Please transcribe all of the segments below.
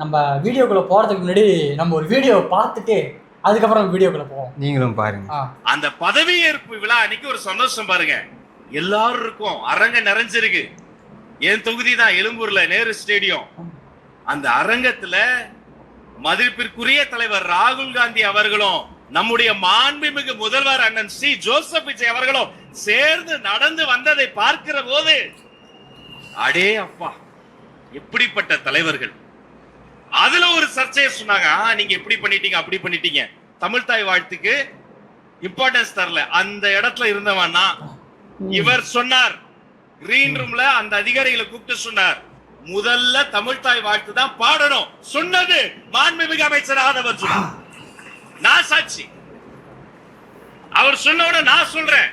நம்ம வீடியோக்குள்ள போறதுக்கு முன்னாடி நம்ம ஒரு வீடியோ பார்த்துட்டு அதுக்கப்புறம் வீடியோக்குள்ள போவோம். நீங்களும் பாருங்க. அந்த பதவியேற்பு விழா அன்னைக்கு ஒரு சந்தோஷம் பாருங்க. எல்லாரும் இருக்கும், அரங்க நிறைஞ்சிருக்கு. என் தொகுதி தான் எழும்பூர்ல நேரு ஸ்டேடியம். அந்த அரங்கத்துல மதிப்பிற்குரிய தலைவர் ராகுல் காந்தி அவர்களும் நம்முடைய மாண்புமிகு முதல்வர் அண்ணன் சி ஜோசப் விஜய் அவர்களும் சேர்ந்து நடந்து வந்ததை பார்க்கிற போது அடே அப்பா, எப்படிப்பட்ட தலைவர்கள். அதுல ஒரு சர்ச்சையை சொன்னாங்க, நீங்க எப்படி பண்ணிட்டீங்க அப்படி பண்ணிட்டீங்க, தமிழ் தாய் வாழ்த்துக்கு இம்பார்ட்டன்ஸ் தரல. அந்த இடத்துல இருந்தவன்னா இவர் சொன்னார், கிரீன் ரூம்ல அந்த அதிகாரிகளை கூப்பிட்டு சொன்னார், முதல்ல தமிழ் தாய் வாழ்த்து தான் பாடணும். சொன்னது மாண்புமிகு அமைச்சர் ஆதவர் சொன்னார். நான் சாட்சி. அவர் சொன்ன நான் சொல்றேன்,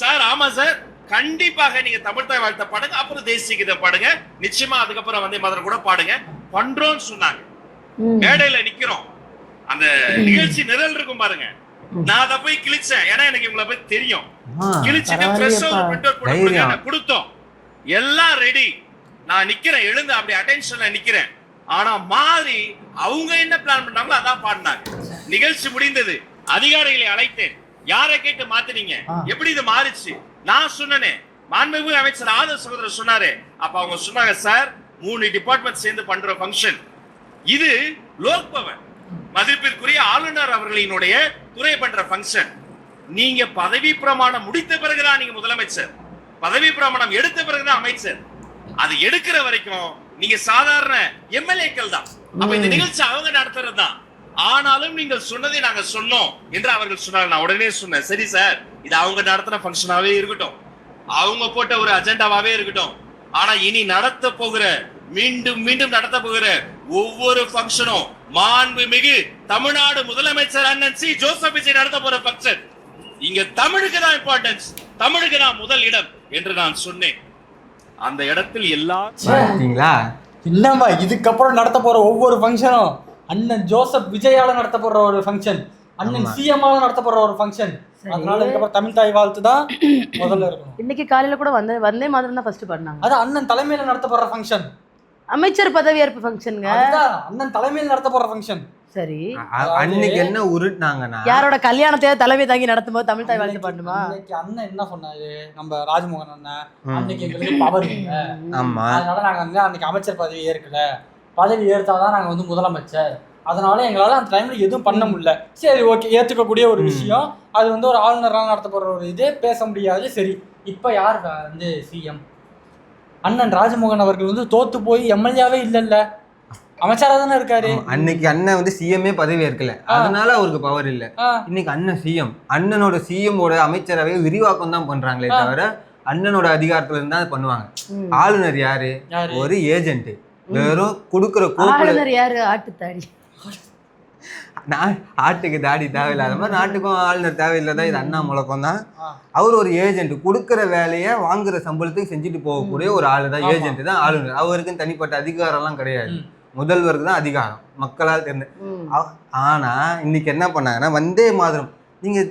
சார் ஆமா சார், கண்டிப்பாக நீங்க தமிழ் தாய் வாழ்த்த பாடுங்க, அப்புறம் தேசிய கீதம் பாடுங்க, நிச்சயமா அதுக்கப்புறம் வந்தே மாதரம் கூட பாடுங்க, பண்றோம்னு சொன்னாங்க. மேடையில நிக்கிறோம், அந்த நிகழ்ச்சி நிரல் இருக்கும் பாருங்க. நான் அதை போய் கிழிச்சேன், ஏன்னா எனக்கு இவங்களை போய் தெரியும். கிழிச்சிட்டு ஃப்ரெஷ்ஷா ஒரு பிரிண்ட் அவுட் போட்டு கொடுத்தோம். எல்லாம் ரெடி. நான் நிக்கிறேன், எழுந்து அப்படி அட்டென்ஷன்ல நிக்கிறேன். ஆனா மாறி அவங்க என்ன பிளான் பண்ணாங்களோ அதான் பாடினாங்க. நிகழ்ச்சி முடிந்தது, அதிகாரிகளை அழைத்தேன், யாரை கேட்டு மாத்தினீங்க, எப்படி இது மாறிச்சு? நான் சொன்னேனே, மாண்புமிகு அமைச்சர் ஆதவ் சகோதரர் சொன்னாரு. அப்ப அவங்க சொன்னாங்க, சார் 3 டிபார்ட்மெண்ட் சேர்ந்து பண்ற ஃபங்க்ஷன் இது, லோக் பவன் மதிப்பிற்குரிய ஆளுநர் அவர்களினுடைய துறை பண்ற ஃபங்க்ஷன். நீங்க பதவி பிரமாணம் முடித்த பிறகுதான் நீங்க முதலமைச்சர், பதவி பிரமாணம் எடுத்த பிறகுதான் அமைச்சர். அது எடுக்கிற வரைக்கும் நீங்க சாதாரண எம்எல்ஏக்கள் தான். அப்ப இந்த நிகழ்ச்சி அவங்க நடத்துறது தான். ஆனாலும் நீங்கள் சொன்னதை நாங்க சொன்னோம் என்று அவர்கள் சொன்னாங்க. நான் உடனே சொன்னேன், சரி சார், இது அவங்க நடத்துற ஃபங்க்ஷனாவே இருக்கட்டும், அவங்க போட்ட ஒரு அஜெண்டாவாவே இருக்கட்டும். ஆனா இனி நடத்த போகிற, மீண்டும் மீண்டும் நடத்த போகிற ஒவ்வொரு ஃபங்க்ஷனும் மாண்புமிகு தமிழ்நாடு முதலமைச்சர் அண்ணன் சி ஜோசப் விஜய் நடத்த போற ஃபங்க்ஷன். இங்க தமிழுக்கு தான் இம்பார்ட்டன்ஸ், தமிழுக்கு தான் முதல் இடம் என்று நான் சொன்னேன். அந்த இடத்தில் என்னமா இதுக்கப்புறம் நடத்த போற ஒவ்வொரு ஃபங்க்ஷனும் அண்ணன் ஜோசப் விஜயால நடத்த போற ஒரு ஃபங்க்ஷன், அண்ணன் சிஎம்ஆல நடத்த போற ஒரு ஃபங்க்ஷன். அதனால இதுக்கப்புறம் தமிழ் தாய் வாழ்த்து தான் முதல்ல இருக்கணும். இன்னைக்கு காலையில கூட வந்தே மாதிரி தான் ஃபர்ஸ்ட் பண்ணாங்க. அது அண்ணன் தலைமையில நடத்த போற ஃபங்க்ஷன், அமைச்சர் பதவியேற்பு ஃபங்க்ஷனுங்க. அண்ணன் தலைமையில நடத்த போற ஃபங்க்ஷன். சரி, அன்னைக்கு என்ன உருட்டாங்கன்னா, யாரோட கல்யாணத்தை தலைமை தாங்கி நடத்தும் போது தமிழ் தாய் வாழ்த்து பாடணுமா? அன்னைக்கு அண்ணன் என்ன சொன்னாரு, நம்ம ராஜ்மோகன் அண்ணன், அன்னைக்கு எங்களுக்கு பவர் இல்லை, அதனால நாங்க அன்னைக்கு அமைச்சர் பதவி ஏற்கல, பதவி ஏற்றாதான் நாங்க வந்து முதலமைச்சர், அதனால எங்களால அந்த டைம்ல எதுவும் பண்ண முடியல. சரி, ஓகே, ஏத்துக்கக்கூடிய ஒரு விஷயம். அது வந்து ஒரு ஆளுநரால் நடத்தப்படுற ஒரு இது, பேச முடியாது. சரி, இப்ப யார் வந்து சிஎம்? அண்ணன் ராஜ்மோகன் அவர்கள் வந்து தோத்து போய் எம்எல்ஏவே இல்ல, அமைச்சரா தானே இருக்காரு. அன்னைக்கு அண்ணன் வந்து சிஎம்ஏ பதவி ஏற்கல, அதனால அவருக்கு பவர் இல்ல. இன்னைக்கு அண்ணன் சிஎம், அண்ணனோட சிஎம்மோட அமைச்சரவை விரிவாக்கம் தான் பண்றாங்களே தவிர அண்ணனோட அதிகாரத்துல இருந்தா பண்ணுவாங்க. ஆளுநர் யாரு? ஒரு ஏஜென்ட், வெறும் கொடுக்குற ஆளுநர் யாரு? ஆட்டுத்தாடி. ஆட்டுக்கு தாடி தேவையில்லாத மாதிரி நாட்டுக்கும் ஆளுநர் தேவையில்லாதான். இது அண்ணா முழக்கம் தான். அவர் ஒரு ஏஜென்ட், கொடுக்குற வேலையை வாங்குற சம்பளத்துக்கு செஞ்சுட்டு போகக்கூடிய ஒரு ஆளு தான் ஏஜென்ட் தான் ஆளுநர். அவருக்குன்னு தனிப்பட்ட அதிகாரம் எல்லாம் கிடையாது, முதல்வருக்கு தான் அதிகாரம், மக்களால் தெரிஞ்ச. ஆனா இன்னைக்கு என்ன பண்ணாங்கன்னா, வந்தே மாதிரம், நீங்க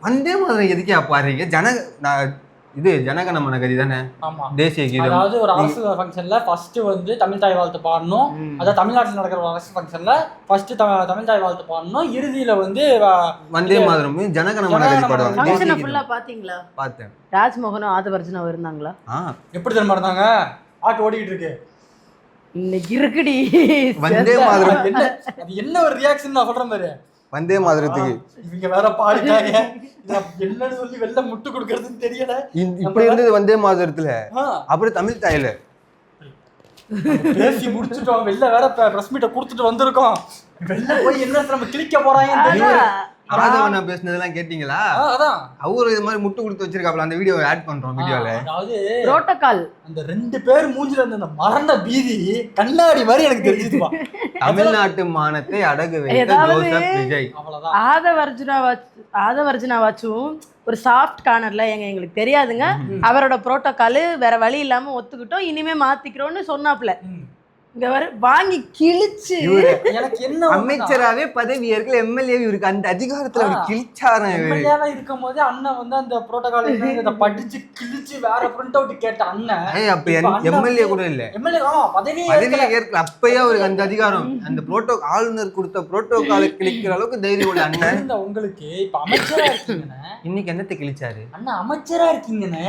வந்தே மாதிரம் எதுக்கே பாருங்க, இது ஜனகணமன கதி தானே தேசிய கீதம். அதாவது ஒரு அரசு ஃபங்க்ஷன்ல ஃபர்ஸ்ட் வந்து தமிழ் தாய் வாழ்த்து பாடணும். அதாவது தமிழ்நாட்டில் நடக்கிற ஒரு அரசு ஃபங்க்ஷன்ல ஃபர்ஸ்ட் தமிழ் தாய் வாழ்த்து பாடணும், இறுதியில வந்து வந்தே மாதிரம் ஜனகணமன கதி பாடுவாங்க. ஃபங்க்ஷனை ஃபுல்லா பாத்தீங்களா? பார்த்தேன். ராஜ்மோகனும் ஆதவர்ஜுனும் இருந்தாங்களா? எப்படி தெரியுமா இருந்தாங்க? ஆட்டு ஓடிக்கிட்டு இருக்கு இன்னைக்கு இருக்குடி வந்தே மாதிரம். அது என்ன ஒரு ரியாக்ஷன் நான் சொல்றேன் பாரு. வந்தே மாதிரத்துக்கு இவங்க வேற பாடிட்டாங்க, என்னன்னு சொல்லி வெளில முட்டு கொடுக்கறதுன்னு தெரியல. இப்படி இருந்தது வந்தே மாதிரத்துல. அப்புறம் தமிழ் தாயில பேசி முடிச்சுட்டோம், வெளில வேற பிரஸ் மீட்டை கொடுத்துட்டு வந்திருக்கோம். வெளில போய் என்ன நம்ம கிளிக்க போறாங்கன்னு தெரியல. ஆதவனா பேசுனதெல்லாம் கேட்டீங்களா? அதான் அவரு இது மாதிரி முட்டு கொடுத்து வச்சிருக்காப்ல, அந்த வீடியோ ஆட் பண்றோம் வீடியோல. அதாவது புரோட்டோகால் அந்த 2 பேர் மூஞ்சில இருந்த அந்த மரண பீதி கண்ணாடி மாதிரி எனக்கு தெரிஞ்சுதுப்பா. தமிழ்நாட்டு மானத்தை அடகு வைத்த ஜோசப் விஜய். அவ்வளவுதான். ஆதவர்ஜுனாவாச்சும் ஒரு சாஃப்ட் கார்னர்ல எங்களுக்கு தெரியாதுங்க, அவரோட புரோட்டோகால் வேற வழி இல்லாம ஒத்துக்கிட்டோம், இனிமே மாத்திக்கிறோம்னு சொன்னாப்ல. இங்க வர வாங்கி கிழிச்சு எனக்கு என்ன அமைச்சராவே பதவி ஏற்கல எம்எல்ஏ இவருக்கு அந்த அதிகாரத்துல அவர் கிழிச்சாரன் இவரு. எம்எல்ஏவா இருக்கும் போது அண்ணன் வந்து அந்த புரோட்டோகால் இதை படிச்சு கிழிச்சு வேற பிரிண்ட் அவுட் கேட்ட அண்ணன் அப்ப எம்எல்ஏ கூட இல்ல, எம்எல்ஏ பதவி ஏற்கல. அப்பயே அவருக்கு அந்த அதிகாரம், அந்த ஆளுநர் கொடுத்த புரோட்டோகாலை கிழிக்கிற அளவுக்கு தைரியம் உள்ள அண்ணன். உங்களுக்கு இப்ப அமைச்சரா இருக்கீங்கன்னு இன்னைக்கு என்னத்தை கிழிச்சாரு அண்ணா? அமைச்சரா இருக்கீங்கன்னு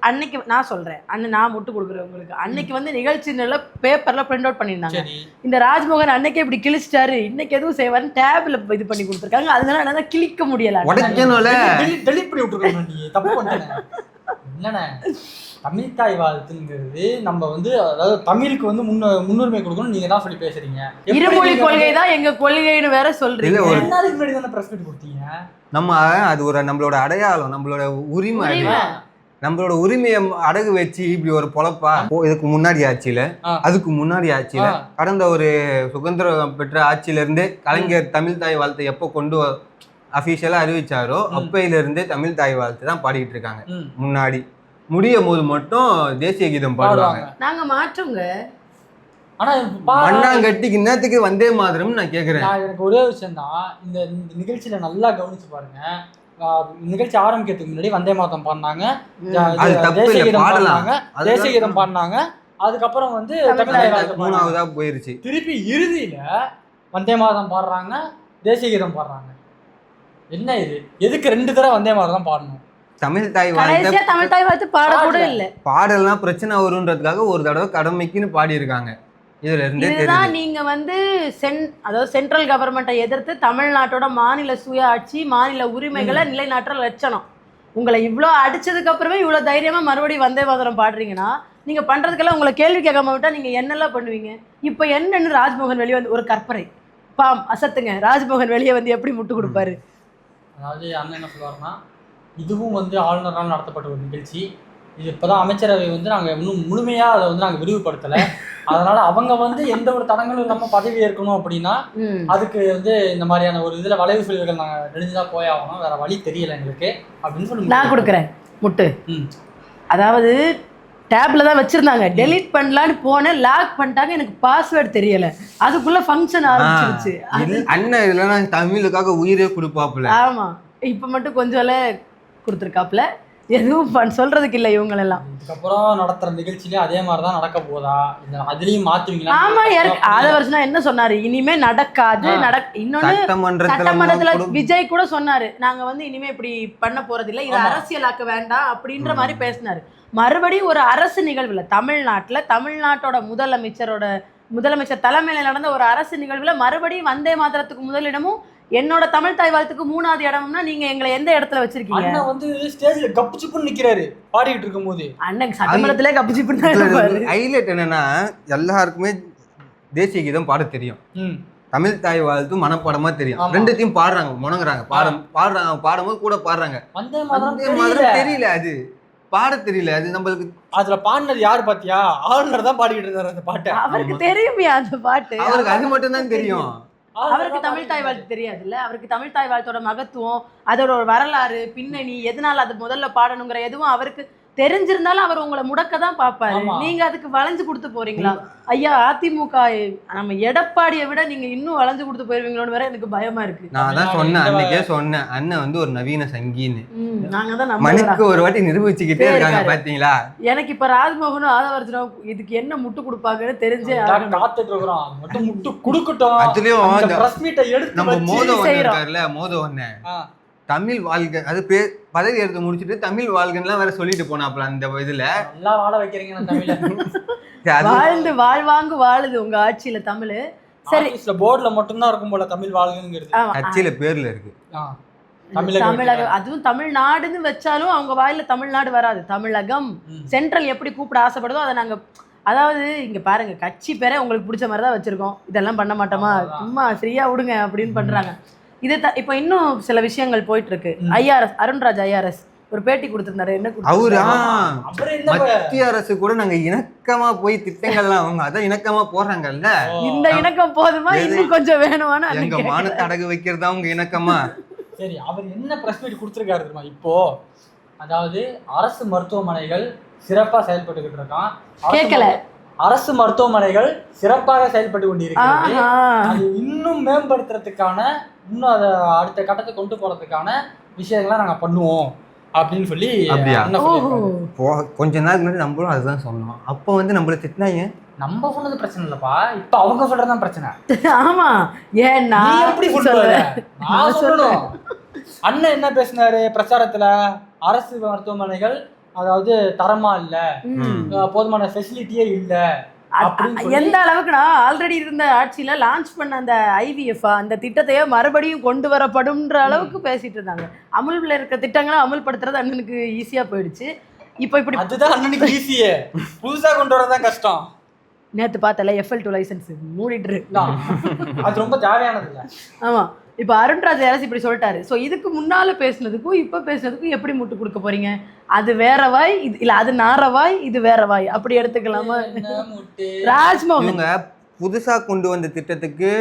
அன்னைக்கு நான் சொல்றேன் அண்ணன், நான் முட்டு கொடுக்குறேன் உங்களுக்கு. அன்னைக்கு வந்து நிகழ்ச்சி நல்ல பேப்பர்ல பிரிண்ட் அவுட் பண்ணிருந்தாங்க. இந்த ராஜ்மோகன் அன்னைக்கே இப்படி கிழிச்சிட்டாரு, இன்னைக்கு எதுவும் செய்வாரு டேப்ல இது பண்ணி கொடுத்துருக்காங்க. அதனால என்னால கிளிக்க முடியல. டெலிட் பண்ணி விட்டுருக்கோம். நீ தப்பு பண்ணிட்டேன். என்னண்ணே தமிழ் தாய் வாழ்த்துங்கிறது நம்ம வந்து அதாவது தமிழுக்கு வந்து முன்னுரிமை கொடுக்கணும் நீங்க தான் சொல்லி பேசுறீங்க. இருமொழி கொள்கை தான் எங்க கொள்கைன்னு வேற சொல்றீங்க. ஒரு நாளைக்கு முன்னாடி தானே பிரஸ் மீட் கொடுத்தீங்க. நம்ம அது ஒரு நம்மளோட அடையாளம், நம்மளோட உரிமை. நம்மளோட உரிமையை அடகு வச்சு இப்படி ஒரு பொழப்பா? இதுக்கு முன்னாடி ஆட்சியில, அதுக்கு முன்னாடி ஆட்சியில, கடந்த ஒரு சுதந்திரம் பெற்ற ஆட்சியில இருந்து கலைஞர் தமிழ் தாய் வாழ்த்தை எப்போ கொண்டு அபிஷியலா அறிவிச்சாரோ அப்பையில இருந்தே தமிழ் தாய் வாழ்த்து தான் பாடிட்டு இருக்காங்க. முன்னாடி முடியும் போது மட்டும் தேசிய கீதம் பாடுவாங்க. நாங்க மாற்றோங்க. ஆனா மண்ணாங்கட்டிக்கு இன்னத்துக்கு வந்தே மாதிரம் நான் கேக்குறேன். எனக்கு ஒரே விஷயம் தான், இந்த நிகழ்ச்சியில நல்லா கவனிச்சு பாருங்க. நிகழ்ச்சி ஆரம்பிக்கிறதுக்கு முன்னாடி வந்தே மாதம் பாடினாங்க, தேசிய கீதம் பாடினாங்க, தேசிய கீதம் பாடினாங்க. அதுக்கப்புறம் வந்து மூணாவதா போயிருச்சு. திருப்பி இறுதியில வந்தே மாதம் பாடுறாங்க, தேசிய கீதம் பாடுறாங்க. என்ன இது? எதுக்கு 2 தடவை வந்தே மாதம் தான் பாடணும்? தமிழ் தாய் வாழ்த்து பாட கூட இல்ல. பாடலாம் பிரச்சனை வரும்ன்றதுக்காக ஒரு தடவை கடமைக்குன்னு பாடி இருக்காங்க. இதுதான் நீங்க வந்து அதாவது சென்ட்ரல் கவர்மெண்ட்டை எதிர்த்து தமிழ்நாட்டோட மாநில சுய ஆட்சி, மாநில உரிமைகளை நிலைநாட்டுற லட்சணம். உங்களை இவ்வளோ அடிச்சதுக்கு அப்புறமே இவ்வளவு தைரியமா மறுபடியும் வந்தே மாதரம் பாடுறீங்கன்னா நீங்க பண்றதுக்கெல்லாம் உங்களை கேள்வி கேட்காம விட்டா நீங்க என்னெல்லாம் பண்ணுவீங்க? இப்ப என்னன்னு ராஜ்மோகன் வெளியே வந்து ஒரு கற்பனை பாம் அசத்துங்க. ராஜ்மோகன் வெளியே வந்து எப்படி முட்டு கொடுப்பாரு? அதாவது அண்ணன் என்ன சொல்லுவாருன்னா, இதுவும் வந்து ஆளுநரால் நடத்தப்பட்ட ஒரு நிகழ்ச்சி. இது இப்போதான் அமைச்சரவை வந்து நாங்கள் இன்னும் முழுமையாக அதை வந்து நாங்கள் விரிவுபடுத்தலை. அதனால அவங்க வந்து எந்த ஒரு தடங்களும் இல்லாமல் பதவி ஏற்கணும் அப்படின்னா அதுக்கு வந்து இந்த மாதிரியான ஒரு இதில் வளைவு சுழிவுகள் நாங்கள் தெரிஞ்சுதான் போயாகணும், வேற வழி தெரியல எங்களுக்கு அப்படின்னு சொல்லி நான் கொடுக்குறேன் முட்டு. அதாவது டேப்ல தான் வச்சிருந்தாங்க, டெலீட் பண்ணலான்னு போனேன், லாக் பண்ணிட்டாங்க, எனக்கு பாஸ்வேர்டு தெரியல, அதுக்குள்ள ஃபங்க்ஷன் ஆரம்பிச்சிருச்சு. அண்ணன் இல்லைன்னா தமிழுக்காக உயிரே கொடுப்பாப்புல. ஆமா, இப்ப மட்டும் கொஞ்சம் கொடுத்துருக்காப்புல, எதுவும் சொல்றதுக்கு இல்லை இவங்களெல்லாம். இதுக்கப்புறம் நடத்துற நிகழ்ச்சியிலே அதே மாதிரிதான் நடக்க போதா? அதுலயும் மாத்துவீங்களா? ஆமா, ஆதவர்ஷனா என்ன சொன்னாரு, இனிமே நடக்காது. இன்னொன்னு சட்டமன்றத்துல விஜய் கூட சொன்னாரு, நாங்க வந்து இனிமே இப்படி பண்ண போறது இல்லை, இது அரசியலாக்க வேண்டாம் அப்படின்ற மாதிரி பேசினாரு. மறுபடியும் ஒரு அரசு நிகழ்வுல தமிழ்நாட்டோட முதலமைச்சர் தலைமையில நடந்த ஒரு அரசு நிகழ்வுல மறுபடியும் வந்தே மாதரத்துக்கு முதலிடமும் என்னோட தமிழ் தாய் வாழ்த்துக்கு 3வது இடம்னா நீங்க எங்களை எந்த இடத்துல வச்சிருக்கீங்க? அண்ணன் வந்து ஸ்டேஜ்ல கப்பு சிப்புன்னு நிக்கிறாரு பாடிட்டு இருக்கும்போது. அண்ணன் சட்டமன்றத்திலே கப்பு சிப்புன்னு. ஹைலைட் என்னன்னா, எல்லாருக்குமே தேசிய கீதம் பாட தெரியும், தமிழ் தாய் வாழ்த்து மனப்பாடமா தெரியும். ரெண்டுத்தையும் பாடுறாங்க, முணங்குறாங்க, பாடும்போது கூட பாடுறாங்க. வந்தே மாதரம் தெரியல, அது பாட தெரியல. அது நம்மளுக்கு அதுல பாடினது யாரு பாத்தியா? ஆளுநர் தான் பாடிக்கிட்டு இருந்தாரு அந்த பாட்டை. அவருக்கு தெரியுமே அந்த பாட்டு, அவருக்கு அது மட்டும் தான் தெரியும். அவருக்கு தமிழ் தாய் வாழ்த்து தெரியாதுல்ல. அவருக்கு தமிழ் தாய் வாழ்த்தோட மகத்துவம், அதோட ஒரு வரலாறு, பின்னணி, எதனால அது முதல்ல பாடணுங்கிற எதுவும் அவருக்கு தெரிஞ்சிருந்தாலும் அவர் உங்களை முடக்க தான் பார்ப்பாரு. நீங்க அதுக்கு வளைஞ்சு கொடுத்து போறீங்களா? ஐயா, அதிமுக நம்ம எடப்பாடியை விட நீங்க இன்னும் வளைஞ்சு கொடுத்து போயிருவீங்களோன்னு வேற எனக்கு பயமா இருக்கு. நான் தான் சொன்னேன், அன்னைக்கே சொன்னேன், அண்ணன் வந்து ஒரு நவீன சங்கீன்னு. நாங்க தான் மணிக்கு ஒரு வாட்டி நிரூபிச்சுக்கிட்டே இருக்காங்க பாத்தீங்களா? எனக்கு இப்ப ராஜ்மோகனும் ஆதவர்ஜனும் இதுக்கு என்ன முட்டு கொடுப்பாங்கன்னு தெரிஞ்சே காத்துட்டு இருக்கிறோம். மட்டும் முட்டு கொடுக்கட்டும். அதுலயும் பிரஸ் மீட்டை எடுத்து நம்ம மோதம் தமிழ் வாழ்க, அது பதவி எடுத்து முடிச்சுட்டு தமிழ் வாழ்கன்லாம் வேற சொல்லிட்டு போனாப்ல அந்த இதுல. நல்லா வாழ வைக்கிறீங்க தமிழ. வாழ்ந்து வாழ்வாங்கு வாழுது உங்க ஆட்சியில தமிழ். சரி, போர்டுல மட்டும்தான் இருக்கும் போல தமிழ் வாழ்குங்கிறது, கட்சியில பேர்ல இருக்கு தமிழகம். அதுவும் தமிழ்நாடுன்னு வச்சாலும் அவங்க வாயில தமிழ்நாடு வராது, தமிழகம். சென்ட்ரல் எப்படி கூப்பிட ஆசைப்படுதோ அதை நாங்க, அதாவது இங்க பாருங்க, கட்சி பேரை உங்களுக்கு பிடிச்ச மாதிரி தான் வச்சிருக்கோம், இதெல்லாம் பண்ண மாட்டோமா, சும்மா ஃப்ரீயா விடுங்க அப்படின்னு பண்றாங்க. இது இப்போ இன்னும் சில விஷயங்கள் போயிட்டு இருக்கு. ஐஆர்எஸ் அருண்ராஜ் ஐஆர்எஸ் ஒரு பேட்டி கொடுத்திருந்தாரு. என்ன மத்திய அரசு கூட நாங்க இணக்கமா போய் திட்டங்கள்லாம் அவங்க அதான் இணக்கமா போறாங்கல்ல, இந்த இணக்கம் போதுமா, இன்னும் கொஞ்சம் வேணுமானா எங்க மானத்தை அடகு வைக்கிறதா உங்க இணக்கமா? சரி, அவர் என்ன பிரஸ் மீட் கொடுத்துருக்காரு தெரியுமா? இப்போ அதாவது அரசு மருத்துவமனைகள் சிறப்பா செயல்பட்டுக்கிட்டு இருக்கான். கேட்கல அரசு மருத்துவமனைகள் சிறப்பாக செயல்பட்டு கொண்டிருக்கிறது. அது இன்னும் மேம்படுத்துறதுக்கான, இன்னும் அதை அடுத்த கட்டத்துக்கு கொண்டு போறதுக்கான விஷயங்களை நாங்க பண்ணுவோம் அப்படின்னு சொல்லி அப்படியா? கொஞ்ச நாள் முன்னாடி நம்மளும் அதுதான் சொன்னோம். அப்போ வந்து நம்மள திட்டினாங்க. நம்ம சொன்னது பிரச்சனை இல்லப்பா, இப்ப அவங்க சொல்றதுதான் பிரச்சனை. ஆமா, ஏன்னா எப்படி சொல்லுவாங்க, நான் சொல்லணும். அண்ணன் என்ன பேசினாரு பிரச்சாரத்துல, அரசு மருத்துவமனைகள் அதாவது தரமா இல்ல, போதுமான ஃபெசிலிட்டியே இல்ல. எந்த அளவுக்குனா ஆல்ரெடி இருந்த ஆட்சியில லான்ச் பண்ண அந்த IVF அந்த திட்டத்தையே மறுபடியும் கொண்டு வரப்படும்ன்ற அளவுக்கு பேசிட்டு இருந்தாங்க. அமுல்ல இருக்க திட்டங்களை அமுல்படுத்துறது அண்ணனுக்கு ஈஸியா போயிடுச்சு. இப்போ இப்படி அதுதான் அண்ணனுக்கு ஈஸியே, புதுசா கொண்டு வரதான் கஷ்டம். நேத்து பார்த்தல FL2 லைசன்ஸ் மூடிட்டு இருக்கு, அது ரொம்ப தேவையானது இல்ல. ஆமா, இப்போ அருண்ராஜ் அரசு இப்படி சொல்லிட்டாரு. ஸோ இதுக்கு முன்னால பேசுனதுக்கும் இப்போ பேசுனதுக்கும் எப்படி முட்டு கொடுக்க போறீங்க? அது வேற வாய், இது இல்ல அது நார வாய், இது வேற வாய், அப்படி எடுத்துக்கலாமா? ராஜ்மோகன் இவங்க புதுசா கொண்டு வந்த திட்டத்துக்கு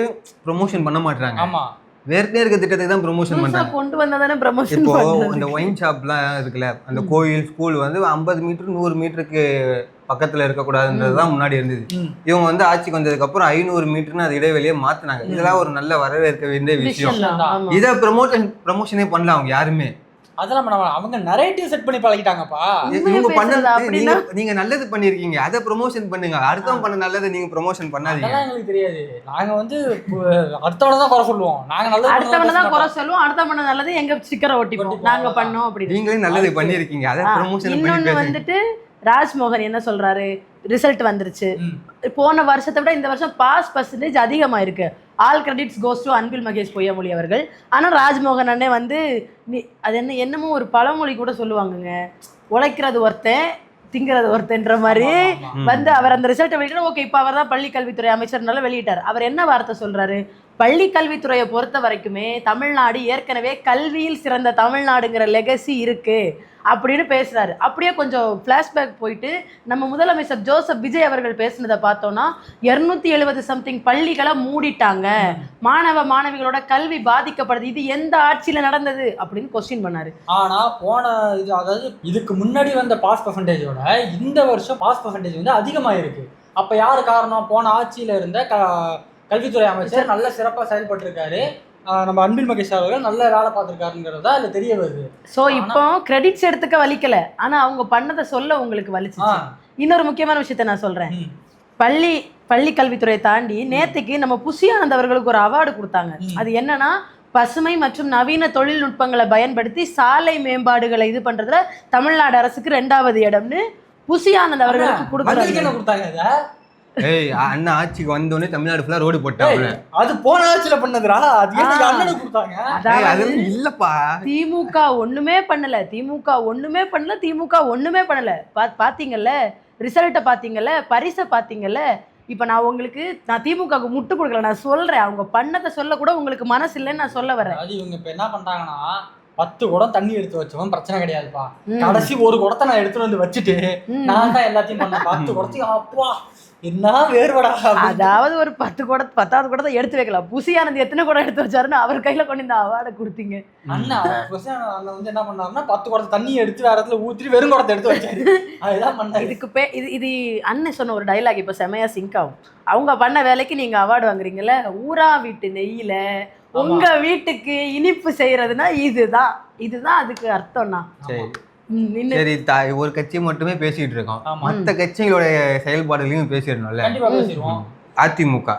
ப்ரொமோஷன் பண்ண மாட்டாங்க. ஆமா, வேறே இருக்க திட்டத்துக்கு தான் ப்ரொமோஷன் பண்றாங்க. கொண்டு வந்தாதானே ப்ரமோஷன். இப்போ அந்த ஒயின் ஷாப்லாம் இருக்குல்ல, அந்த கோயில் ஸ்கூல் வந்து 50 மீட்டர் 100 மீட்டருக்கு பக்கத்துல இருக்கக்கூடாதுன்றதுதான் முன்னாடி இருந்தது. இவங்க வந்து ஆட்சிக்கு வந்ததுக்கு அப்புறம் 500 மீட்டர்னு அது இடைவெளியே மாத்தினாங்க. இதெல்லாம் ஒரு நல்ல வரவேற்க வேண்டிய விஷயம். இதை ப்ரமோஷனே பண்ணல அவங்க யாருமே. அதெல்லாம் அவங்க நரேட்டிவ் செட் பண்ணி பழகிட்டாங்கப்பா. இவங்க பண்ண நீங்க நல்லது பண்ணிருக்கீங்க, அதை ப்ரமோஷன் பண்ணுங்க. அடுத்தவங்க பண்ண நல்லதை நீங்க ப்ரமோஷன் பண்ணாதீங்க. அதெல்லாம் எங்களுக்கு தெரியாது. நாங்க வந்து அடுத்தவனை தான் குறை சொல்லுவோம். நாங்க நல்லது அடுத்தவனை தான் குறை சொல்லுவோம், அடுத்த பண்ண நல்லது எங்க ஸ்டிக்கரை ஒட்டிப்போம், நாங்க பண்ணோம் அப்படி. நீங்களே நல்லது பண்ணிருக்கீங்க, அதை ப்ரமோஷன் பண்ணி. இன்னொன்னு வந்துட்டு ராஜ்மோகன் என்ன சொல்றாரு, ரிசல்ட் வந்துருச்சு, போன வருஷத்தை விட இந்த வருஷம் பாஸ் பர்சன்டேஜ் அதிகமா இருக்கு, all credits goes to Anbil Mahesh Poyyamozhi அவர்கள். ஆனா ராஜ்மோகன் அண்ணே வந்து அது என்னமோ ஒரு பழமொழி கூட சொல்லுவாங்கங்க, உழைக்கிறது ஒருத்தன் திங்கிறது ஒருத்தன்ற மாதிரி வந்து அவர் அந்த ரிசல்ட்டை வெளியிட்டு ஓகே இப்போ அவர் தான் பள்ளி கல்வித்துறை அமைச்சர்னால வெளியிட்டார். அவர் என்ன வார்த்தை சொல்றாரு, பள்ளி கல்வித்துறையை பொறுத்த வரைக்குமே தமிழ்நாடு ஏற்கனவே கல்வியில் சிறந்த தமிழ்நாடுங்கிற லெகசி இருக்கு அப்படின்னு பேசுறாரு. அப்படியே கொஞ்சம் பிளாஷ்பேக் போயிட்டு நம்ம முதலமைச்சர் ஜோசப் விஜய் அவர்கள் பேசினதை பார்த்தோம்னா 270 சம்திங் பள்ளிகளை மூடிட்டாங்க, மாணவிகளோட கல்வி பாதிக்கப்படுது, இது எந்த ஆட்சியில நடந்தது அப்படின்னு கொஸ்டின் பண்ணாரு. ஆனா போன இது, அதாவது இதுக்கு முன்னாடி வந்த பாஸ் பர்சன்டேஜோட இந்த வருஷம் பாஸ் பர்சன்டேஜ் வந்து அதிகமாயிருக்கு. அப்ப யாரு காரணம்? போன ஆட்சியில இருந்த கல்வித்துறை அமைச்சர் நல்ல சிறப்பா செயல்பட்டு இருக்காரு, நம்ம அன்பில் மகேஷ் அவர்கள் நல்ல வேலை பார்த்துருக்காருங்கிறதா அதுல தெரிய வருது. ஸோ இப்போ கிரெடிட்ஸ் எடுத்துக்க வலிக்கல, ஆனா அவங்க பண்ணதை சொல்ல உங்களுக்கு வலிச்சுச்சு. இன்னொரு முக்கியமான விஷயத்த நான் சொல்றேன். பள்ளி கல்வித்துறையை தாண்டி நேத்துக்கு நம்ம புசி ஆனந்த் அவர்களுக்கு ஒரு அவார்டு கொடுத்தாங்க. அது என்னன்னா பசுமை மற்றும் நவீன தொழில்நுட்பங்களை பயன்படுத்தி சாலை மேம்பாடுகளை இது பண்றதுல தமிழ்நாடு அரசுக்கு 2வது இடம்னு புசி ஆனந்த் அவர்களுக்கு கொடுத்தாங்க. ஏய், அண்ணா ஆட்சிக்கு வந்தோடனே தமிழ்நாடு ஃபுல்லா ரோடு போட்டாங்க. அது போன ஆட்சியில பண்ணதுடா, அது அண்ணனுக்கு கொடுத்தாங்க. அதெல்லாம் இல்லப்பா, திமுக ஒண்ணுமே பண்ணல, திமுக ஒண்ணுமே பண்ணல. பாத்தீங்கல்ல ரிசல்ட்டை, பாத்தீங்கல்ல பரிசை, பாத்தீங்கல்ல. இப்ப நான் உங்களுக்கு திமுகவுக்கு முட்டு கொடுக்கல, நான் சொல்றேன் அவங்க பண்ணதை சொல்ல கூட உங்களுக்கு மனசு இல்லைன்னு நான் சொல்ல வரேன். அது இவங்க இப்ப என்ன பண்றாங்கன்னா 10 குடம் தண்ணி எடுத்து வச்சவன் பிரச்சனை கிடையாதுப்பா, கடைசி ஒரு குடத்தை நான் எடுத்துட்டு வந்து வச்சுட்டு நான் தான் எல்லாத்தையும் பண்ணேன். 10 குடத்தையும் அப்பா என்ன வேறுபடா. அதாவது ஒரு 10வது குடத்தை எடுத்து வைக்கலாம். புசி ஆனந்த் எத்தனை குடம் எடுத்து வச்சாருன்னு அவர் கையில கொண்டு இந்த அவார்டை கொடுத்தீங்க. அண்ணா அண்ணன் வந்து என்ன பண்ணாருன்னா 10 குடத்தை தண்ணியை எடுத்து வேற இடத்துல ஊற்றி வெறும் குடத்தை எடுத்து வச்சாரு. அதுதான் பண்ணாரு. இதுக்கு இது அண்ணன் சொன்ன ஒரு டைலாக் இப்ப செமையா சிங்க் ஆகும். அவங்க பண்ண வேலைக்கு நீங்க அவார்டு வாங்குறீங்கல்ல, ஊரா வீட்டு நெய்யில உங்க வீட்டுக்கு இனிப்பு செய்யறதுன்னா இதுதான் அதுக்கு அர்த்தம்னா. சரி, ஒரு கட்சி மட்டுமே பேசிட்டு இருக்கோம், மற்ற கட்சிகளோட செயல்பாடுகளையும் பேசிடணும்ல. அதிமுக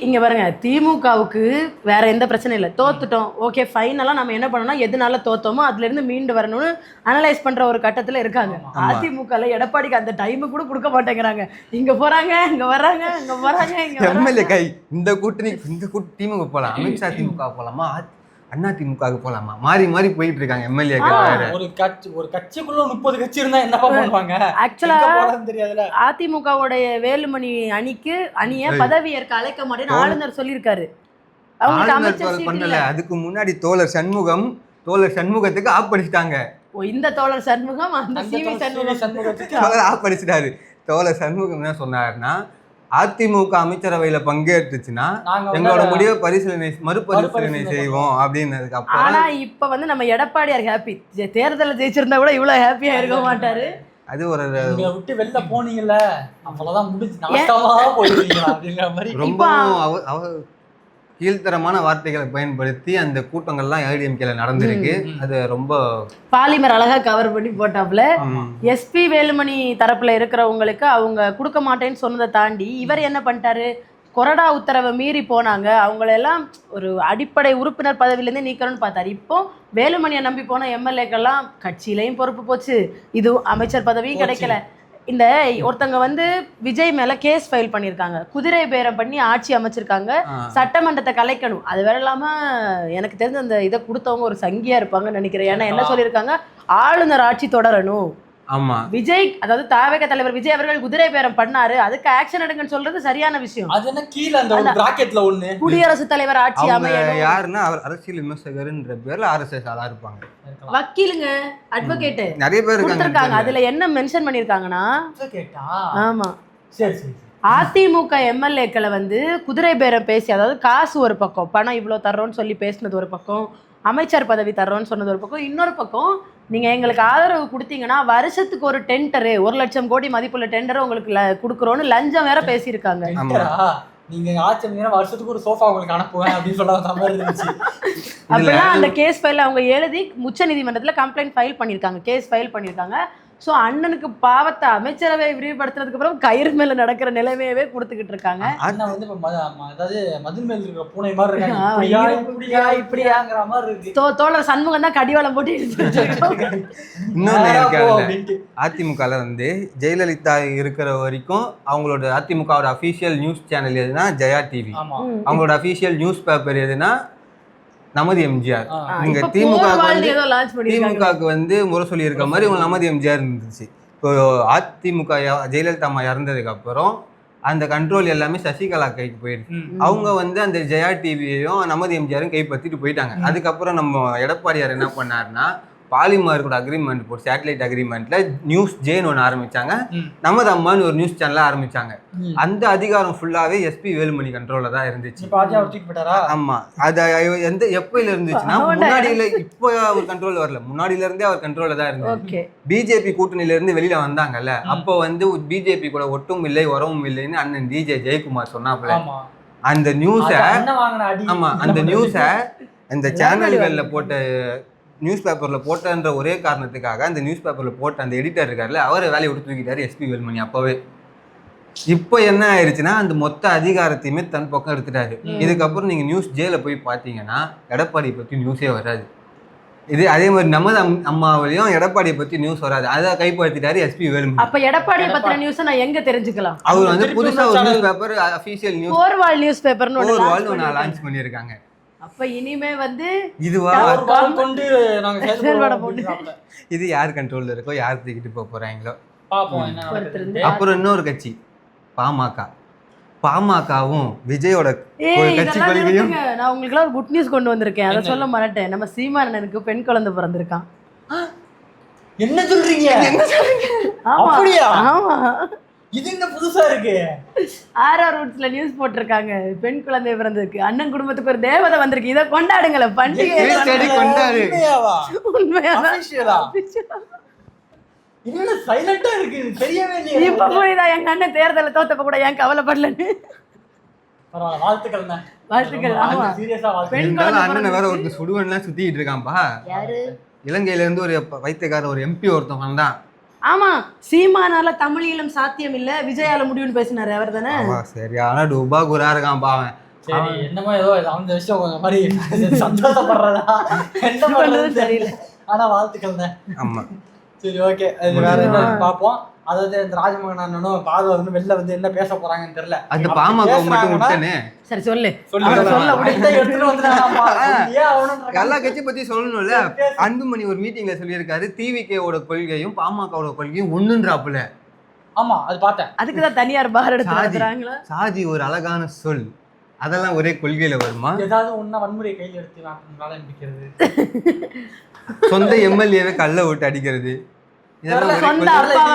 இங்க பாருங்க, திமுகவுக்கு வேற எந்த பிரச்சனையும் இல்லை, தோத்துட்டோம் ஓகே ஃபைனலா நம்ம என்ன பண்ணோம்னா எதனால தோத்தோமோ அதுல இருந்து மீண்டு வரணும்னு அனலைஸ் பண்ற ஒரு கட்டத்துல இருக்காங்க. அதிமுகல எடப்பாடிக்கு அந்த டைம் கூட கொடுக்க மாட்டேங்கிறாங்க. இங்க போறாங்க, இங்க வர்றாங்க, இங்க போறாங்க, எம்எல்ஏ கை இந்த கூட்டணி திமுக போலாம், அமித்ஷா திமுக போலாமா, அண்ணா திமுகவுக்கு போலாமா, மாறி மாறி போயிட்டு இருக்காங்க எம்எல்ஏ. ஒரு கட்சிக்குள்ள 30 கட்சி இருந்தா என்னப்பா பண்ணுவாங்க? ஆக்சுவலா அதிமுகவுடைய வேலுமணி அணிய பதவியேற்க அழைக்க மாட்டேன்னு ஆளுநர் சொல்லியிருக்காரு. பண்ணல, அதுக்கு முன்னாடி தோழர் சண்முகத்துக்கு ஆப்படிச்சிட்டாங்க. இந்த தோழர் சண்முகம் அந்த சிவி சண்முகத்துக்கு ஆப்படிச்சிட்டாரு. தோழர் சண்முகம் என்ன சொன்னாருன்னா, அதிமுக அமைச்சரவையில பங்கேற்றுச்சுன்னா எங்களோட முடிவை மறுபரிசீலனை செய்வோம் அப்படின்னதுக்கு அப்புறம். ஆனா இப்ப வந்து நம்ம எடப்பாடியார் ஹாப்பி, தேர்தலில் ஜெயிச்சிருந்தா கூட இவ்வளவு ஹாப்பியா இருக்க மாட்டாரு. அது ஒரு நீங்க விட்டு வெளில போனீங்கல்ல அவ்வளவுதான் முடிஞ்சு நாசமா போயிருவீங்களா அப்படிங்கிற மாதிரி ரொம்ப அவ கீழ்த்தரமான வார்த்தைகளை பயன்படுத்தி அந்த கூட்டங்கள்லாம் ஏடிஎம்கேல நடந்திருக்கு. அது ரொம்ப பாலிமர் அழகா கவர் பண்ணி போட்டாப்ல. எஸ்பி வேலுமணி தரப்புல இருக்கிறவங்களுக்கு அவங்க கொடுக்க மாட்டேன்னு சொன்னதை தாண்டி இவர் என்ன பண்ணிட்டாரு, கொறடா உத்தரவை மீறி போனாங்க, அவங்களெல்லாம் ஒரு அடிப்படை உறுப்பினர் பதவியிலேருந்து நீக்கணும்னு பார்த்தாரு. இப்போ வேலுமணியை நம்பி போன எம்எல்ஏக்கெல்லாம் கட்சியிலையும் பொறுப்பு போச்சு, இது அமைச்சர் பதவியும் கிடைக்கல. இந்த ஒருத்தங்க வந்து விஜய் மேல கேஸ் ஃபைல் பண்ணியிருக்காங்க, குதிரை பேரம் பண்ணி ஆட்சி அமைச்சிருக்காங்க, சட்டமன்றத்தை கலைக்கணும். அது வேற இல்லாம எனக்கு தெரிஞ்ச அந்த இதை கொடுத்தவங்க ஒரு சங்கியா இருப்பாங்கன்னு நினைக்கிறேன். ஏன்னா என்ன சொல்லியிருக்காங்க, ஆளுநர் ஆட்சி தொடரணும். ஆமா, விஜய் அதாவது தாவேக தலைவர் விஜய் அவர்கள் குதிரை பேரம் பண்ணாரு, அதுக்கு ஆக்ஷன் எடுங்கன்னு சொல்றது சரியான விஷயம். அது என்ன கீழ அந்த பிராக்கெட்ல ஒண்ணு குடியரசுத் தலைவர் ஆட்சி அமையணும். யாருன்னா அவர் அரசியல் விமர்சகர்ன்ற பேர்ல ஆர்எஸ்எஸ் ஆளா இருப்பாங்க, வக்கீலுங்க, அட்வொகேட் நிறைய பேர் இருக்காங்க. அதுல என்ன மென்ஷன் பண்ணிருக்காங்கன்னா, ஆமா சரி சரி, அதிமுக எம்எல்ஏக்களை வந்து குதிரை பேரம் பேசி, அதாவது காசு ஒரு பக்கம், பணம் இவ்வளவு தர்றோம்னு சொல்லி பேசினது ஒரு பக்கம், அமைச்சர் பதவி தர்றோம்னு சொன்னது ஒரு பக்கம், இன்னொரு பக்கம் நீங்க எங்களுக்கு ஆதரவு கொடுத்தீங்கன்னா வருஷத்துக்கு ஒரு டெண்டரு 1 லட்சம் கோடி மதிப்புள்ள டெண்டர் உங்களுக்கு கொடுக்குறோன்னு லஞ்சம் வேற பேசியிருக்காங்க. நீங்க ஆட்சி வருஷத்துக்கு ஒரு சோஃபா உங்களுக்கு அனுப்புவேன் அப்படின்னு சொல்ல மாதிரி இருந்துச்சு. அப்படிலாம் அந்த கேஸ் ஃபைல் அவங்க எழுதி உச்ச நீதிமன்றத்துல கம்ப்ளைண்ட் ஃபைல் பண்ணியிருக்காங்க, கேஸ் ஃபைல் பண்ணியிருக்காங்க. ஸோ அண்ணனுக்கு பாவத்தை அமைச்சரவை விரிவுபடுத்தினதுக்கு அப்புறம் கயிறு மேல நடக்கிற நிலைமையவே கொடுத்துக்கிட்டு இருக்காங்க. அண்ணன் வந்து அதாவது மதில் மேல இருக்கிற பூனை மாதிரி இருக்காங்க, இப்படியாங்கிற மாதிரி இருக்கு. தோழர் சண்முகம் தான் கடிவாளம் போட்டு இன்னொன்னு அதிமுகல வந்து ஜெயலலிதா இருக்கிற வரைக்கும் அவங்களோட அதிமுகவோட அஃபீஷியல் நியூஸ் சேனல் எதுனா ஜெயா டிவி, அவங்களோட அஃபீஷியல் நியூஸ் பேப்பர் எதுனா நமது எம்ஜிஆர். இங்க திமுகவுக்கு வந்து முறை சொல்லி இருக்க மாதிரி இவங்க நமது எம்ஜிஆர் இருந்துச்சு. இப்போ அதிமுக ஜெயலலிதா அம்மா இறந்ததுக்கு அப்புறம் அந்த கண்ட்ரோல் எல்லாமே சசிகலா கைக்கு போயிருக்கு. அவங்க வந்து அந்த ஜெயா டிவியையும் நமது எம்ஜிஆரும் கைப்பற்றிட்டு போயிட்டாங்க. அதுக்கப்புறம் நம்ம எடப்பாடியார் என்ன பண்ணாருன்னா பாலிமர் கூட அக்ரிமெண்ட் போட்டு சேட்டலைட் அக்ரிமெண்ட்ல நியூஸ் ஜேன்னு ஒன்று ஆரம்பிச்சாங்க, நமது அம்மான்னு ஒரு நியூஸ் சேனல் ஆரம்பிச்சாங்க. அந்த அதிகாரம் ஃபுல்லாவே எஸ்பி வேலுமணி கண்ட்ரோல்ல தான் இருந்துச்சு. ஆமா, அது எப்பயில இருந்துச்சுன்னா முன்னாடியில இப்போ அவர் கண்ட்ரோல் வரல, முன்னாடியில இருந்தே அவர் கண்ட்ரோல்ல தான் இருந்துச்சு. பிஜேபி கூட்டணியில இருந்து வெளியில வந்தாங்கல்ல, அப்போ வந்து பிஜேபி கூட ஒட்டும் இல்லை உறவும் இல்லைன்னு அண்ணன் டிஜே ஜெயக்குமார் சொன்னாப்புல. அந்த நியூஸ ஆமா அந்த நியூஸ இந்த சேனல்கள்ல போட்ட நியூஸ் பேப்பரில் போட்டன்ற ஒரே காரணத்துக்காக அந்த நியூஸ் பேப்பரில் போட்ட அந்த எடிட்டர் இருக்கார்ல, அவரை வேலையை விட்டு தூக்கிட்டாரு எஸ்பி வேலுமணி அப்போவே. இப்போ என்ன ஆயிடுச்சுன்னா அந்த மொத்த அதிகாரத்தையுமே தன் பக்கம் எடுத்துட்டாரு. இதுக்கப்புறம் நீங்கள் நியூஸ் ஜேல போய் பார்த்தீங்கன்னா எடப்பாடியை பற்றி நியூஸே வராது. இது அதே மாதிரி நமது அம்மாவிலையும் எடப்பாடியை பற்றி நியூஸ் வராது, அதை கைப்பற்றிட்டாரு எஸ்பி வேலுமணி. அப்ப எடப்பாடியை பத்தின நியூஸ் நான் எங்க தெரிஞ்சுக்கலாம்? அவர் வந்து புதுசா ஒரு நியூஸ் பேப்பர் அஃபீஷியல் நியூஸ் போர்வால் நியூஸ் பேப்பர்னு ஒன்று லான்ச் பண்ணியிருக்காங்க. அப்ப இனிமே வந்து இதுவா கொண்டு நாங்க இது யார் கண்ட்ரோல்ல இருக்கோ யார் தூக்கிட்டு போறாங்களோ பாப்போம். அப்புறம் இன்னொரு கட்சி பாமகவும் விஜயோட கட்சி கொள்கையும். நான் உங்களுக்கு ஒரு குட் நியூஸ் கொண்டு வந்திருக்கேன், அதை சொல்ல மாட்டேன். நம்ம சீமானனுக்கு பெண் குழந்தை பிறந்திருக்கான். என்ன சொல்றீங்க? அப்படியா? ஆமா, இது என்ன புதுசா இருக்கு? ஆர்ஆர் ரூட்ஸ்ல நியூஸ் போட்டிருக்காங்க, பெண் குழந்தை பிறந்திருக்கு, அண்ணன் குடும்பத்துக்கு ஒரு தேவதை வந்திருக்கு, இதை கொண்டாடுங்கள, பண்டிகை கொண்டாடு. என்ன சைலண்டா இருக்கு, தெரியவே இல்லையே. இப்ப புரியுதா எங்க அண்ணன் தேர்தல தோத்தப்ப கூட ஏன் கவலைப்படலன்னு? பரவாயில்ல, வாழ்த்துக்கள். வாழ்த்துக்கள். ஆமா, சீரியஸா வாழ்த்துக்கள். அண்ணன் வேற ஒரு சுடுவன்லாம் சுத்திட்டு இருக்கான்பா. யாரு? இலங்கையில இருந்து ஒரு வைத்தியக்காரர் ஒரு எம்பி ஒருத்தன் வந்தான். ஆமா, சீமானால தமிழீழம் சாத்தியம் இல்ல, விஜயால முடிவுன்னு பேசினாரு அவர் தானே. சரியான டூபா குரா இருக்கான் பாவன். சரி, என்னமோ ஏதோ அந்த விஷயம் கொஞ்சம் மாதிரி சந்தோஷப்படுறதா என்ன பண்றது தெரியல, ஆனா வாழ்த்துக்கள் தான். ஆமா, சரி, ஓகே. அது வேற என்ன பாப்போம். அதாவது இந்த ராஜமோகன் அண்ணனும் பாதம் வந்து வெளில வந்து என்ன பேச போறாங்கன்னு தெரியல. அந்த பாமக மட்டும் விட்டனே. சரி சொல்லு எல்லா கட்சி பத்தி சொல்லணும்ல. அன்புமணி ஒரு மீட்டிங்ல சொல்லியிருக்காரு, டிவிகேவோட கொள்கையும் பாமகவோட கொள்கையும் ஒண்ணுன்றாப்புல. ஆமா, அது பார்த்தேன். அதுக்குதான் தனியார் பார் எடுத்துறாங்களா? சாதி ஒரு அழகான சொல், அதெல்லாம் ஒரே கொள்கையில வருமா? ஏதாவது ஒண்ணா வன்முறை கையில் எடுத்து நாட்டுனால நிற்கிறது, சொந்த எம்எல்ஏவே கல்ல விட்டு அடிக்கிறது,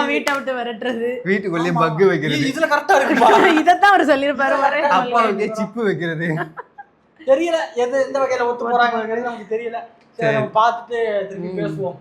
வீட்டை விட்டு விரட்டுறது, வீட்டுக்குள்ளே பக்கு வைக்கிறது, இதுல கரெக்டா இருக்கு. இதத்தான் அவர் சொல்லியிருப்பாரு. அப்பாவுக்கே சிப்பு வைக்கிறது. தெரியல எந்த வகையில ஒத்து போறாங்க நமக்கு தெரியல. சரி, பார்த்துட்டு திரும்பி பேசுவோம்.